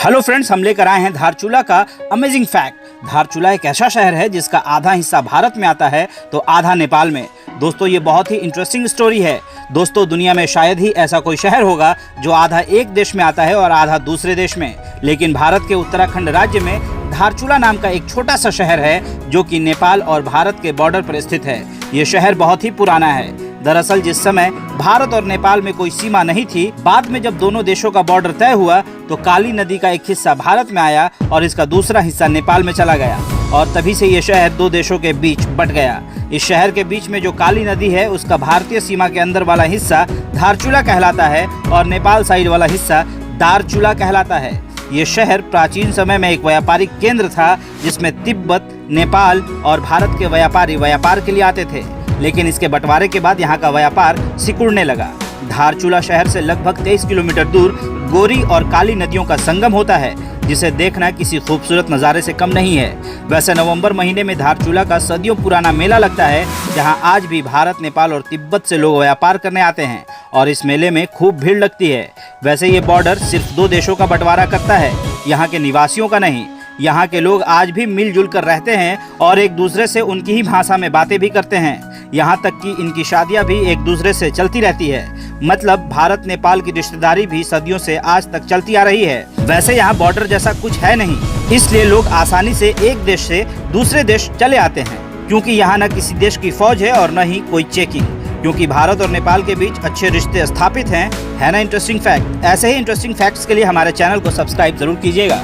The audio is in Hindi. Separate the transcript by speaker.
Speaker 1: हेलो फ्रेंड्स, हम लेकर आए हैं धारचूला का अमेजिंग फैक्ट। धारचूला एक ऐसा शहर है जिसका आधा हिस्सा भारत में आता है तो आधा नेपाल में। दोस्तों, ये बहुत ही इंटरेस्टिंग स्टोरी है। दोस्तों, दुनिया में शायद ही ऐसा कोई शहर होगा जो आधा एक देश में आता है और आधा दूसरे देश में, लेकिन भारत के उत्तराखंड राज्य में धारचूला नाम का एक छोटा सा शहर है जो कि नेपाल और भारत के बॉर्डर पर स्थित है। ये शहर बहुत ही पुराना है। दरअसल जिस समय भारत और नेपाल में कोई सीमा नहीं थी, बाद में जब दोनों देशों का बॉर्डर तय हुआ तो काली नदी का एक हिस्सा भारत में आया और इसका दूसरा हिस्सा नेपाल में चला गया, और तभी से ये शहर दो देशों के बीच बट गया। इस शहर के बीच में जो काली नदी है उसका भारतीय सीमा के अंदर वाला हिस्सा धारचूला कहलाता है और नेपाल साइड वाला हिस्सा दारचूला कहलाता है। ये शहर प्राचीन समय में एक व्यापारिक केंद्र था जिसमें तिब्बत, नेपाल और भारत के व्यापारी व्यापार के लिए आते थे, लेकिन इसके बंटवारे के बाद यहाँ का व्यापार सिकुड़ने लगा। धारचूला शहर से लगभग 23 किलोमीटर दूर गोरी और काली नदियों का संगम होता है, जिसे देखना किसी खूबसूरत नज़ारे से कम नहीं है। वैसे नवंबर महीने में धारचूला का सदियों पुराना मेला लगता है, जहाँ आज भी भारत, नेपाल और तिब्बत से लोग व्यापार करने आते हैं और इस मेले में खूब भीड़ लगती है। वैसे ये बॉर्डर सिर्फ दो देशों का बंटवारा करता है, यहाँ के निवासियों का नहीं। यहाँ के लोग आज भी मिलजुल कर रहते हैं और एक दूसरे से उनकी ही भाषा में बातें भी करते हैं। यहाँ तक कि इनकी शादियाँ भी एक दूसरे से चलती रहती है। मतलब भारत नेपाल की रिश्तेदारी भी सदियों से आज तक चलती आ रही है। वैसे यहाँ बॉर्डर जैसा कुछ है नहीं, इसलिए लोग आसानी से एक देश से दूसरे देश चले आते हैं, क्योंकि यहाँ न किसी देश की फौज है और न ही कोई चेकिंग, क्योंकि भारत और नेपाल के बीच अच्छे रिश्ते स्थापित हैं। है ना इंटरेस्टिंग फैक्ट? ऐसे ही इंटरेस्टिंग फैक्ट्स के लिए हमारे चैनल को सब्सक्राइब जरूर कीजिएगा।